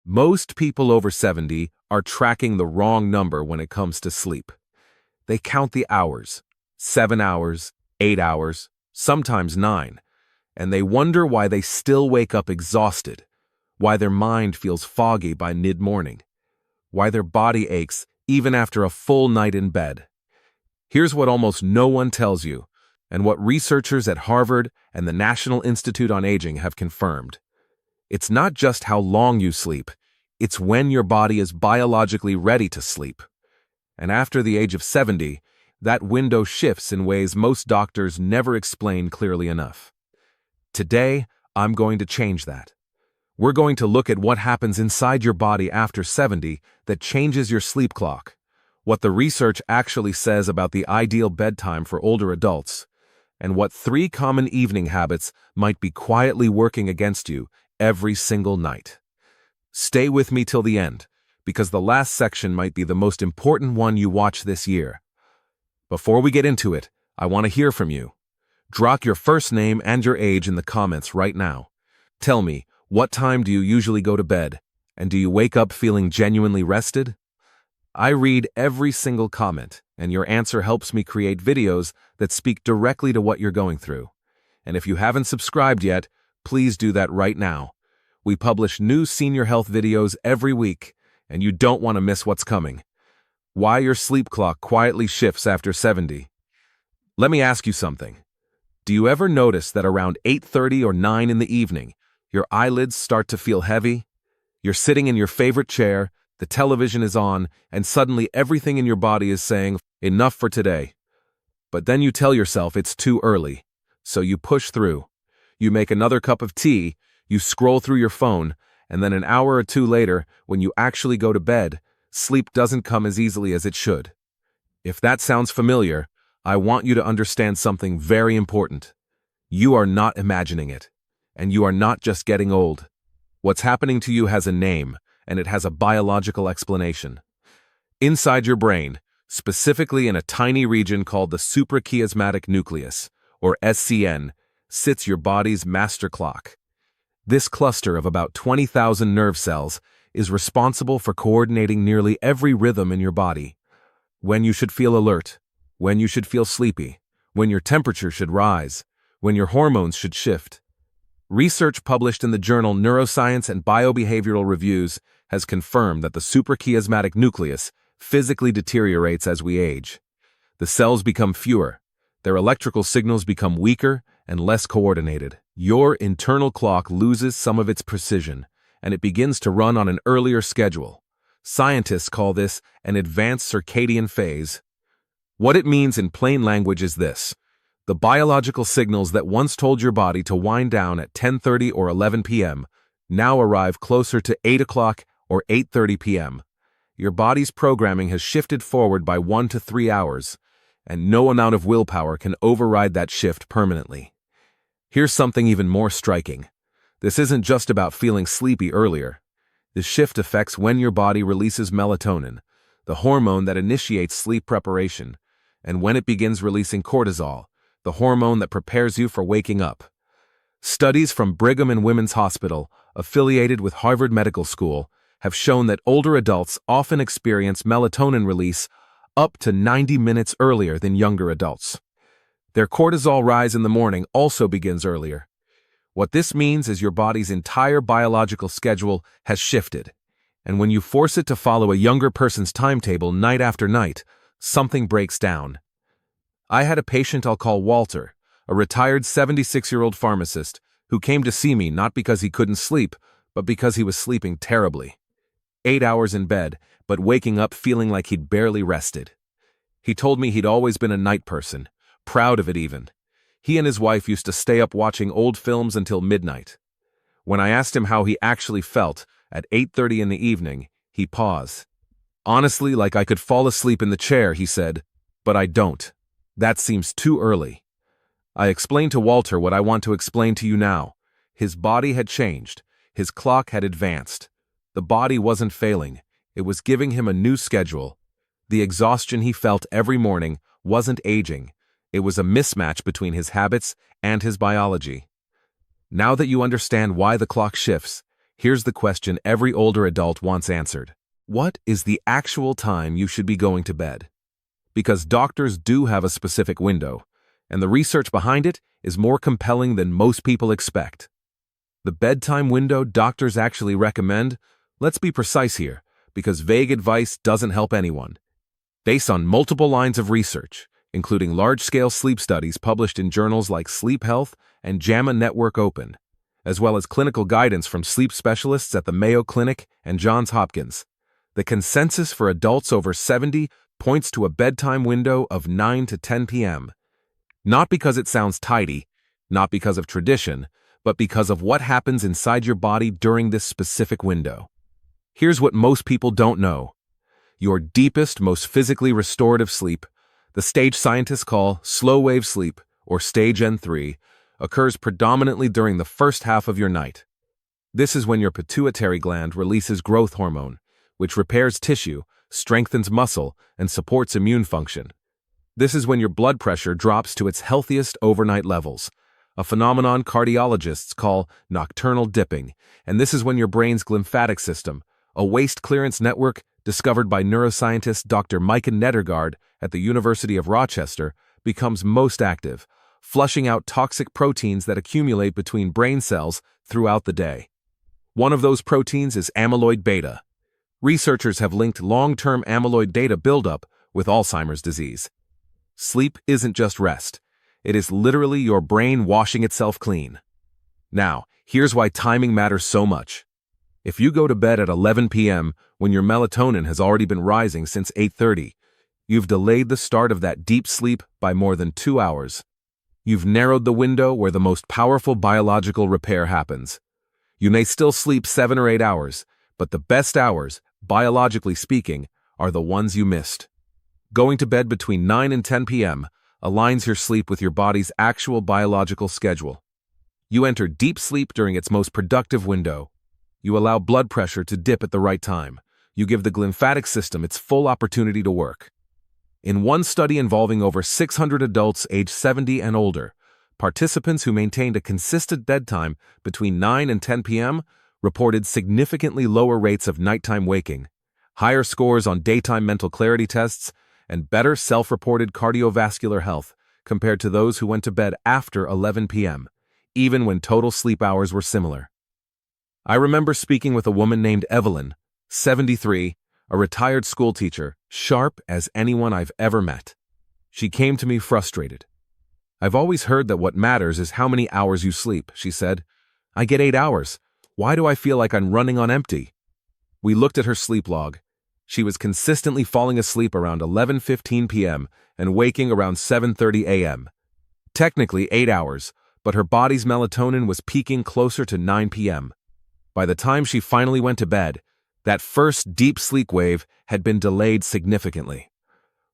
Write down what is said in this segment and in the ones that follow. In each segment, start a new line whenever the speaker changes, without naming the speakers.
Most people over 70 are tracking the wrong number when it comes to sleep. They count the hours, 7 hours, 8 hours, sometimes 9, and they wonder why they still wake up exhausted, why their mind feels foggy by mid-morning, why their body aches even after a full night in bed. Here's what almost no one tells you, and what researchers at Harvard and the National Institute on Aging have confirmed. It's not just how long you sleep, it's when your body is biologically ready to sleep. And after the age of 70, that window shifts in ways most doctors never explain clearly enough. Today, I'm going to change that. We're going to look at what happens inside your body after 70 that changes your sleep clock, what the research actually says about the ideal bedtime for older adults, and what 3 common evening habits might be quietly working against you every single night. Stay with me till the end, because the last section might be the most important one you watch this year. Before we get into it, I want to hear from you. Drop your first name and your age in the comments right now. Tell me, what time do you usually go to bed, and do you wake up feeling genuinely rested? I read every single comment, and your answer helps me create videos that speak directly to what you're going through. And if you haven't subscribed yet, please do that right now. We publish new senior health videos every week, and you don't want to miss what's coming. Why your sleep clock quietly shifts after 70. Let me ask you something. Do you ever notice that around 8:30 or 9 in the evening, your eyelids start to feel heavy? You're sitting in your favorite chair, the television is on, and suddenly everything in your body is saying, enough for today. But then you tell yourself it's too early, so you push through. You make another cup of tea, you scroll through your phone, and then an hour or 2 later, when you actually go to bed, sleep doesn't come as easily as it should. If that sounds familiar, I want you to understand something very important. You are not imagining it, and you are not just getting old. What's happening to you has a name, and it has a biological explanation. Inside your brain, specifically in a tiny region called the suprachiasmatic nucleus, or SCN, sits your body's master clock. This cluster of about 20,000 nerve cells is responsible for coordinating nearly every rhythm in your body. When you should feel alert, when you should feel sleepy, when your temperature should rise, when your hormones should shift. Research published in the journal Neuroscience and Biobehavioral Reviews has confirmed that the suprachiasmatic nucleus physically deteriorates as we age. The cells become fewer, their electrical signals become weaker and less coordinated. Your internal clock loses some of its precision, and it begins to run on an earlier schedule. Scientists call this an advanced circadian phase. What it means in plain language is this. The biological signals that once told your body to wind down at 10:30 or 11 p.m. now arrive closer to 8 o'clock or 8:30 p.m. Your body's programming has shifted forward by 1 to 3 hours, and no amount of willpower can override that shift permanently. Here's something even more striking. This isn't just about feeling sleepy earlier. The shift affects when your body releases melatonin, the hormone that initiates sleep preparation, and when it begins releasing cortisol, the hormone that prepares you for waking up. Studies from Brigham and Women's Hospital, affiliated with Harvard Medical School, have shown that older adults often experience melatonin release up to 90 minutes earlier than younger adults. Their cortisol rise in the morning also begins earlier. What this means is your body's entire biological schedule has shifted, and when you force it to follow a younger person's timetable night after night, something breaks down. I had a patient I'll call Walter, a retired 76-year-old pharmacist, who came to see me not because he couldn't sleep, but because he was sleeping terribly. 8 hours in bed, but waking up feeling like he'd barely rested. He told me he'd always been a night person, proud of it even. He and his wife used to stay up watching old films until midnight. When I asked him how he actually felt at 8:30 in the evening, he paused. Honestly, like I could fall asleep in the chair, he said, but I don't. That seems too early. I explained to Walter what I want to explain to you now. His body had changed. His clock had advanced. The body wasn't failing. It was giving him a new schedule. The exhaustion he felt every morning wasn't aging. It was a mismatch between his habits and his biology. Now that you understand why the clock shifts, Here's the question every older adult wants answered. What is the actual time you should be going to bed? Because doctors do have a specific window, and the research behind it is more compelling than most people expect. The bedtime window doctors actually recommend, let's be precise here, because vague advice doesn't help anyone. Based on multiple lines of research, including large-scale sleep studies published in journals like Sleep Health and JAMA Network Open, as well as clinical guidance from sleep specialists at the Mayo Clinic and Johns Hopkins, the consensus for adults over 70 points to a bedtime window of 9 to 10 p.m. Not because it sounds tidy, not because of tradition, but because of what happens inside your body during this specific window. Here's what most people don't know. Your deepest, most physically restorative sleep, the stage scientists call slow-wave sleep, or stage N3, occurs predominantly during the first half of your night. This is when your pituitary gland releases growth hormone, which repairs tissue, strengthens muscle, and supports immune function. This is when your blood pressure drops to its healthiest overnight levels, a phenomenon cardiologists call nocturnal dipping, and this is when your brain's glymphatic system, a waste clearance network discovered by neuroscientist Dr. Micah Nedergaard at the University of Rochester, becomes most active, flushing out toxic proteins that accumulate between brain cells throughout the day. One of those proteins is amyloid beta. Researchers have linked long-term amyloid beta buildup with Alzheimer's disease. Sleep isn't just rest. It is literally your brain washing itself clean. Now, here's why timing matters so much. If you go to bed at 11 p.m. when your melatonin has already been rising since 8:30, you've delayed the start of that deep sleep by more than 2 hours. You've narrowed the window where the most powerful biological repair happens. You may still sleep 7 or 8 hours, but the best hours, biologically speaking, are the ones you missed. Going to bed between 9 and 10 p.m. aligns your sleep with your body's actual biological schedule. You enter deep sleep during its most productive window. You allow blood pressure to dip at the right time. You give the glymphatic system its full opportunity to work. In one study involving over 600 adults aged 70 and older, participants who maintained a consistent bedtime between 9 and 10 p.m. reported significantly lower rates of nighttime waking, higher scores on daytime mental clarity tests, and better self-reported cardiovascular health compared to those who went to bed after 11 p.m., even when total sleep hours were similar. I remember speaking with a woman named Evelyn, 73, a retired schoolteacher, sharp as anyone I've ever met. She came to me frustrated. "I've always heard that what matters is how many hours you sleep," she said. "I get 8 hours. Why do I feel like I'm running on empty?" We looked at her sleep log. She was consistently falling asleep around 11:15 p.m. and waking around 7:30 a.m. Technically 8 hours, but her body's melatonin was peaking closer to 9 p.m. By the time she finally went to bed, that first deep sleep wave had been delayed significantly.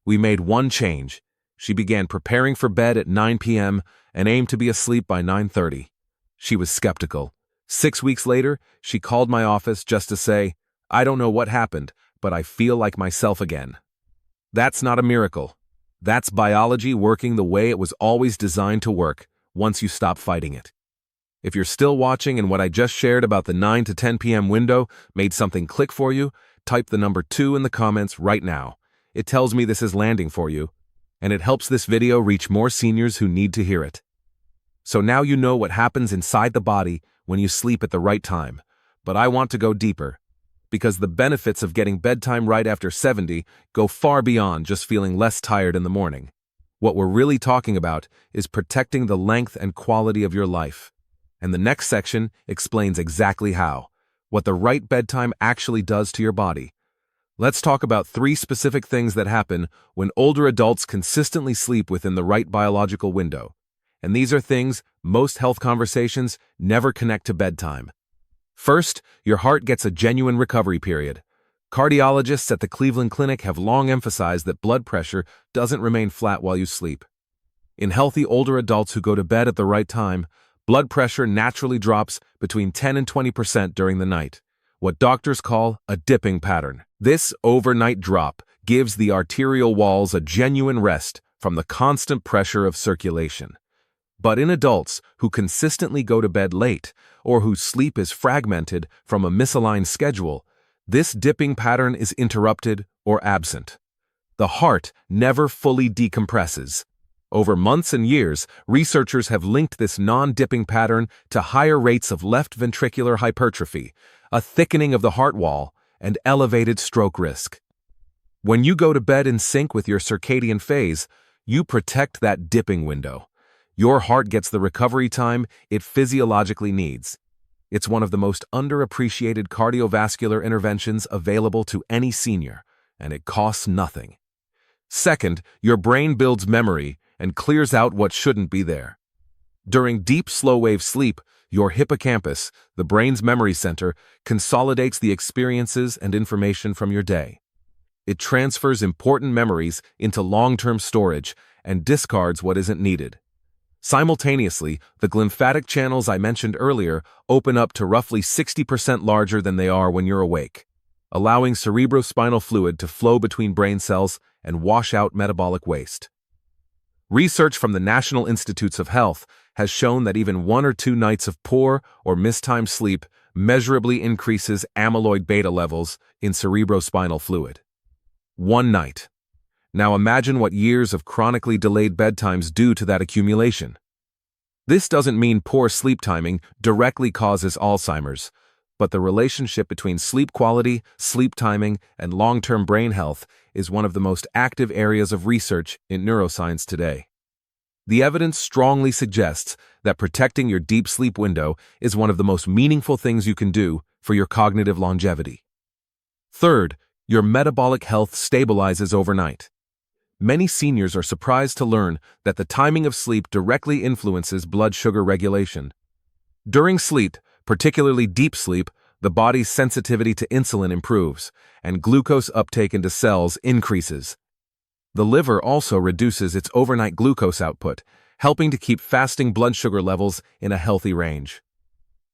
We made one change. She began preparing for bed at 9 p.m. and aimed to be asleep by 9:30. She was skeptical. 6 weeks later, she called my office just to say, "I don't know what happened, but I feel like myself again." That's not a miracle. That's biology working the way it was always designed to work once you stop fighting it. If you're still watching and what I just shared about the 9 to 10 p.m. window made something click for you, type the number 2 in the comments right now. It tells me this is landing for you, and it helps this video reach more seniors who need to hear it. So now you know what happens inside the body when you sleep at the right time, but I want to go deeper, because the benefits of getting bedtime right after 70 go far beyond just feeling less tired in the morning. What we're really talking about is protecting the length and quality of your life. And the next section explains exactly how, what the right bedtime actually does to your body. Let's talk about 3 specific things that happen when older adults consistently sleep within the right biological window. And these are things most health conversations never connect to bedtime. First, your heart gets a genuine recovery period. Cardiologists at the Cleveland Clinic have long emphasized that blood pressure doesn't remain flat while you sleep. In healthy older adults who go to bed at the right time, blood pressure naturally drops between 10 and 20% during the night, what doctors call a dipping pattern. This overnight drop gives the arterial walls a genuine rest from the constant pressure of circulation. But in adults who consistently go to bed late or whose sleep is fragmented from a misaligned schedule, this dipping pattern is interrupted or absent. The heart never fully decompresses. Over months and years, researchers have linked this non-dipping pattern to higher rates of left ventricular hypertrophy, a thickening of the heart wall, and elevated stroke risk. When you go to bed in sync with your circadian phase, you protect that dipping window. Your heart gets the recovery time it physiologically needs. It's one of the most underappreciated cardiovascular interventions available to any senior, and it costs nothing. Second, your brain builds memory and clears out what shouldn't be there. During deep slow-wave sleep, your hippocampus, the brain's memory center, consolidates the experiences and information from your day. It transfers important memories into long-term storage and discards what isn't needed. Simultaneously, the glymphatic channels I mentioned earlier open up to roughly 60% larger than they are when you're awake, allowing cerebrospinal fluid to flow between brain cells and wash out metabolic waste. Research from the National Institutes of Health has shown that even 1 or 2 nights of poor or mistimed sleep measurably increases amyloid beta levels in cerebrospinal fluid. 1 night. Now imagine what years of chronically delayed bedtimes do to that accumulation. This doesn't mean poor sleep timing directly causes Alzheimer's, but the relationship between sleep quality, sleep timing, and long-term brain health is one of the most active areas of research in neuroscience today. The evidence strongly suggests that protecting your deep sleep window is one of the most meaningful things you can do for your cognitive longevity. Third, your metabolic health stabilizes overnight. Many seniors are surprised to learn that the timing of sleep directly influences blood sugar regulation. During sleep, particularly deep sleep, the body's sensitivity to insulin improves, and glucose uptake into cells increases. The liver also reduces its overnight glucose output, helping to keep fasting blood sugar levels in a healthy range.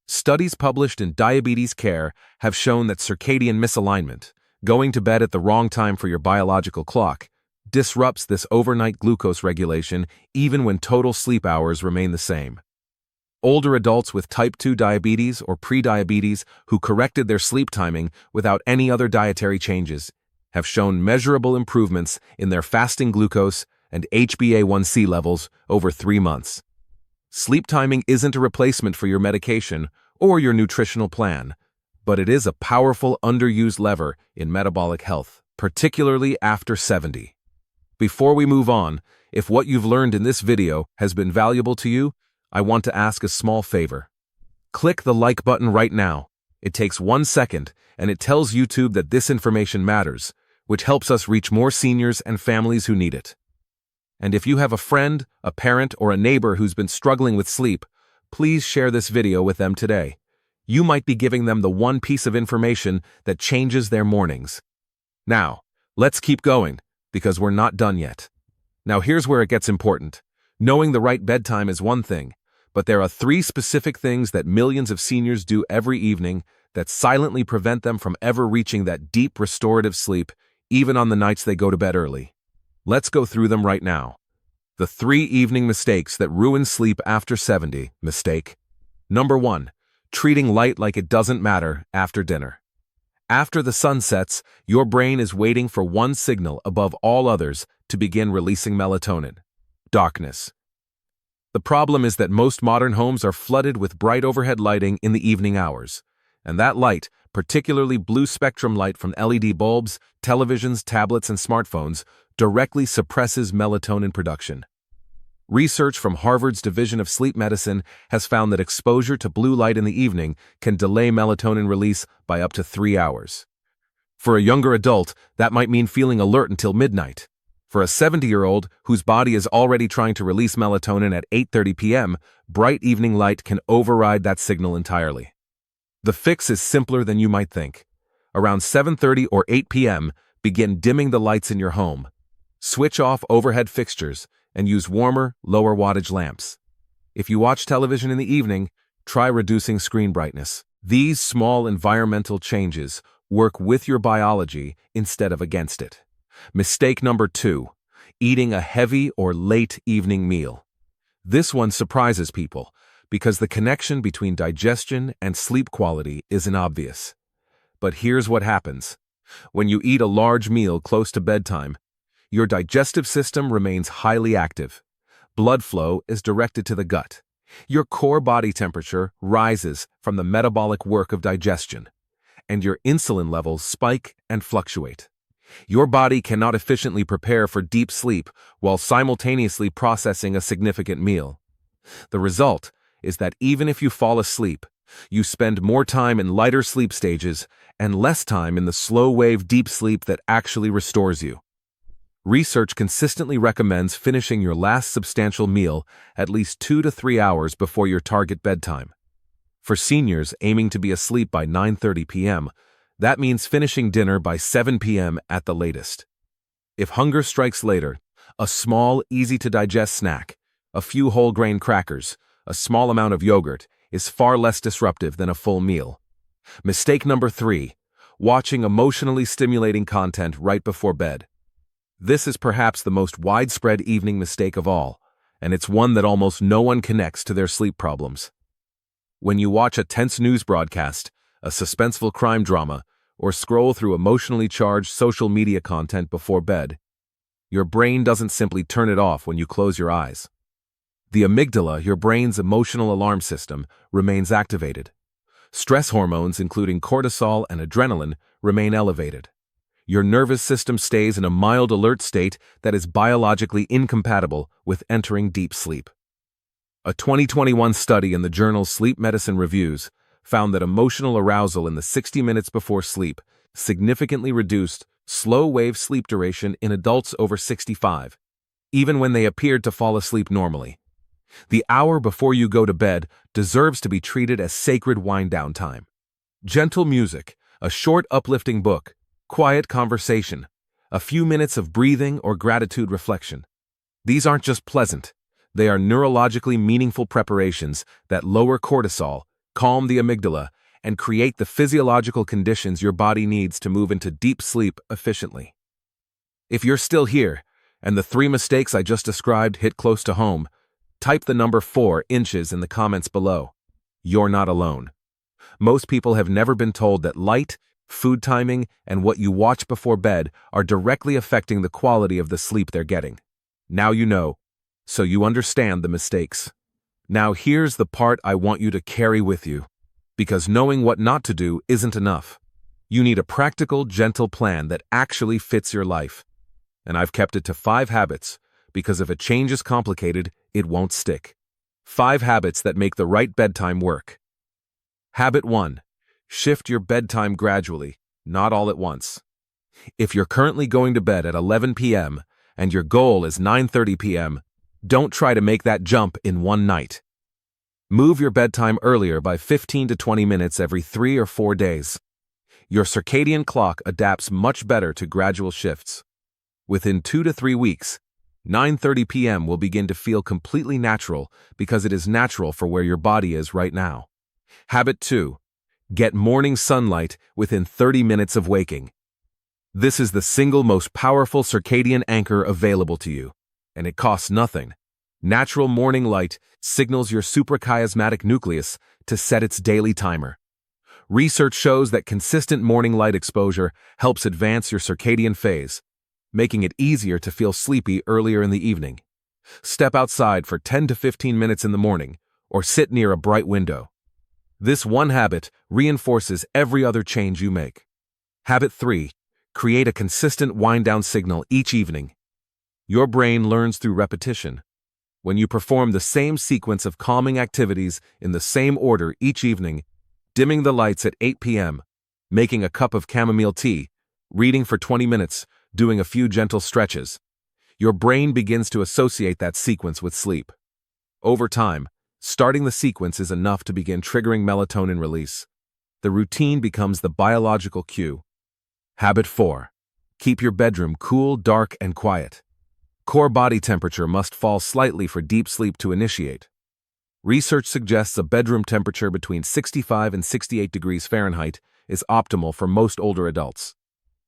Studies published in Diabetes Care have shown that circadian misalignment, going to bed at the wrong time for your biological clock, disrupts this overnight glucose regulation even when total sleep hours remain the same. Older adults with type 2 diabetes or prediabetes who corrected their sleep timing without any other dietary changes have shown measurable improvements in their fasting glucose and HbA1c levels over 3 months. Sleep timing isn't a replacement for your medication or your nutritional plan, but it is a powerful underused lever in metabolic health, particularly after 70. Before we move on, if what you've learned in this video has been valuable to you, I want to ask a small favor. Click the like button right now. It takes 1 second, and it tells YouTube that this information matters, which helps us reach more seniors and families who need it. And if you have a friend, a parent, or a neighbor who's been struggling with sleep, please share this video with them today. You might be giving them the one piece of information that changes their mornings. Now, let's keep going, because we're not done yet. Now here's where it gets important. Knowing the right bedtime is one thing, but there are 3 specific things that millions of seniors do every evening that silently prevent them from ever reaching that deep restorative sleep, even on the nights they go to bed early. Let's go through them right now. The 3 evening mistakes that ruin sleep after 70. Mistake. Number 1. Treating light like it doesn't matter after dinner. After the sun sets, your brain is waiting for one signal above all others to begin releasing melatonin: darkness. The problem is that most modern homes are flooded with bright overhead lighting in the evening hours, and that light, particularly blue spectrum light from LED bulbs, televisions, tablets, and smartphones, directly suppresses melatonin production. Research from Harvard's Division of Sleep Medicine has found that exposure to blue light in the evening can delay melatonin release by up to 3 hours. For a younger adult, that might mean feeling alert until midnight. For a 70-year-old whose body is already trying to release melatonin at 8:30 p.m., bright evening light can override that signal entirely. The fix is simpler than you might think. Around 7:30 or 8 p.m., begin dimming the lights in your home. Switch off overhead fixtures and use warmer, lower wattage lamps. If you watch television in the evening, try reducing screen brightness. These small environmental changes work with your biology instead of against it. Mistake number 2. Eating a heavy or late evening meal. This one surprises people because the connection between digestion and sleep quality isn't obvious. But here's what happens. When you eat a large meal close to bedtime, your digestive system remains highly active. Blood flow is directed to the gut. Your core body temperature rises from the metabolic work of digestion, and your insulin levels spike and fluctuate. Your body cannot efficiently prepare for deep sleep while simultaneously processing a significant meal. The result is that even if you fall asleep, you spend more time in lighter sleep stages and less time in the slow-wave deep sleep that actually restores you. Research consistently recommends finishing your last substantial meal at least 2 to 3 hours before your target bedtime. For seniors aiming to be asleep by 9:30 p.m., that means finishing dinner by 7 p.m. at the latest. If hunger strikes later, a small, easy-to-digest snack, a few whole grain crackers, a small amount of yogurt, is far less disruptive than a full meal. Mistake number 3, watching emotionally stimulating content right before bed. This is perhaps the most widespread evening mistake of all, and it's one that almost no one connects to their sleep problems. When you watch a tense news broadcast, a suspenseful crime drama, or scroll through emotionally charged social media content before bed, your brain doesn't simply turn it off when you close your eyes. The amygdala, your brain's emotional alarm system, remains activated. Stress hormones, including cortisol and adrenaline, remain elevated. Your nervous system stays in a mild alert state that is biologically incompatible with entering deep sleep. A 2021 study in the journal Sleep Medicine Reviews found that emotional arousal in the 60 minutes before sleep significantly reduced slow-wave sleep duration in adults over 65, even when they appeared to fall asleep normally. The hour before you go to bed deserves to be treated as sacred wind-down time. Gentle music, a short uplifting book, quiet conversation, a few minutes of breathing or gratitude reflection. These aren't just pleasant, they are neurologically meaningful preparations that lower cortisol, calm the amygdala, and create the physiological conditions your body needs to move into deep sleep efficiently. If you're still here, and the 3 mistakes I just described hit close to home, type the number 4 inches in the comments below. You're not alone. Most people have never been told that light, food timing, and what you watch before bed are directly affecting the quality of the sleep they're getting. Now you know, so you understand the mistakes. Now here's the part I want you to carry with you, because knowing what not to do isn't enough. You need a practical, gentle plan that actually fits your life. And I've kept it to 5 habits, because if a change is complicated, it won't stick. 5 habits that make the right bedtime work. Habit 1. Shift your bedtime gradually, not all at once. If you're currently going to bed at 11 p.m. and your goal is 9:30 p.m., don't try to make that jump in one night. Move your bedtime earlier by 15 to 20 minutes every 3 or 4 days. Your circadian clock adapts much better to gradual shifts. Within 2 to 3 weeks, 9:30 p.m. will begin to feel completely natural because it is natural for where your body is right now. Habit 2. Get morning sunlight within 30 minutes of waking. This is the single most powerful circadian anchor available to you, and it costs nothing. Natural morning light signals your suprachiasmatic nucleus to set its daily timer. Research shows that consistent morning light exposure helps advance your circadian phase, making it easier to feel sleepy earlier in the evening. Step outside for 10 to 15 minutes in the morning, or sit near a bright window. This one habit reinforces every other change you make. Habit 3. Create a consistent wind-down signal each evening. Your brain learns through repetition. When you perform the same sequence of calming activities in the same order each evening, dimming the lights at 8 p.m., making a cup of chamomile tea, reading for 20 minutes, doing a few gentle stretches, your brain begins to associate that sequence with sleep. Over time, starting the sequence is enough to begin triggering melatonin release. The routine becomes the biological cue. Habit 4. Keep your bedroom cool, dark, and quiet. Core body temperature must fall slightly for deep sleep to initiate. Research suggests a bedroom temperature between 65 and 68 degrees Fahrenheit is optimal for most older adults.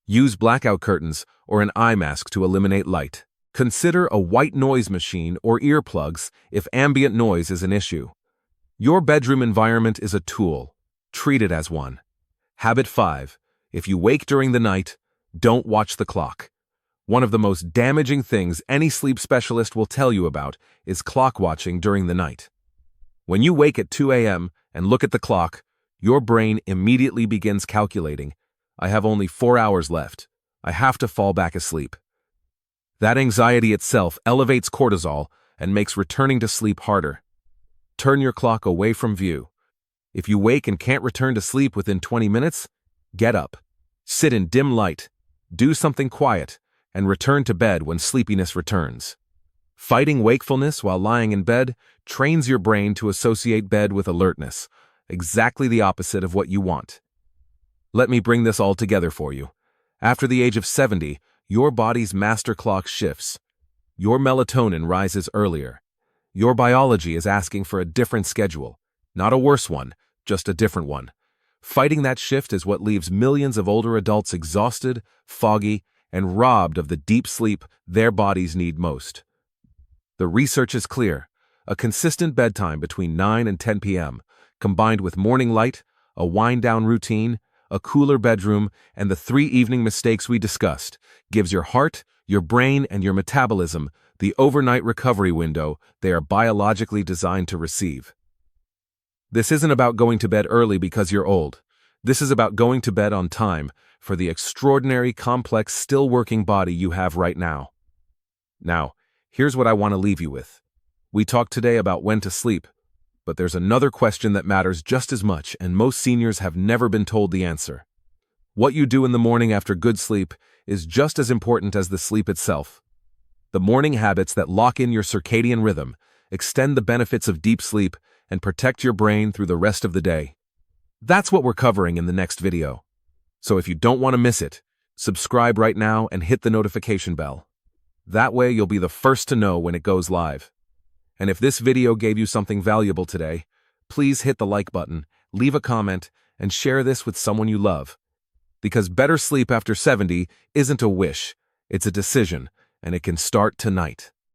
Use blackout curtains or an eye mask to eliminate light. Consider a white noise machine or earplugs if ambient noise is an issue. Your bedroom environment is a tool. Treat it as one. Habit 5. If you wake during the night, don't watch the clock. One of the most damaging things any sleep specialist will tell you about is clock watching during the night. When you wake at 2 a.m. and look at the clock, your brain immediately begins calculating, I have only 4 hours left. I have to fall back asleep. That anxiety itself elevates cortisol and makes returning to sleep harder. Turn your clock away from view. If you wake and can't return to sleep within 20 minutes, get up. Sit in dim light, do something quiet, and return to bed when sleepiness returns. Fighting wakefulness while lying in bed trains your brain to associate bed with alertness, exactly the opposite of what you want. Let me bring this all together for you. After the age of 70, your body's master clock shifts. Your melatonin rises earlier. Your biology is asking for a different schedule. Not a worse one, just a different one. Fighting that shift is what leaves millions of older adults exhausted, foggy, and robbed of the deep sleep their bodies need most. The research is clear. A consistent bedtime between 9 and 10 p.m., combined with morning light, a wind-down routine, a cooler bedroom, and the 3 evening mistakes we discussed, gives your heart, your brain, and your metabolism the overnight recovery window they are biologically designed to receive. This isn't about going to bed early because you're old. This is about going to bed on time for the extraordinary, complex, still-working body you have right now. Now, here's what I want to leave you with. We talked today about when to sleep, but there's another question that matters just as much, and most seniors have never been told the answer. What you do in the morning after good sleep is just as important as the sleep itself. The morning habits that lock in your circadian rhythm, extend the benefits of deep sleep, and protect your brain through the rest of the day. That's what we're covering in the next video. So if you don't want to miss it, subscribe right now and hit the notification bell. That way you'll be the first to know when it goes live. And if this video gave you something valuable today, please hit the like button, leave a comment, and share this with someone you love. Because better sleep after 70 isn't a wish, it's a decision, and it can start tonight.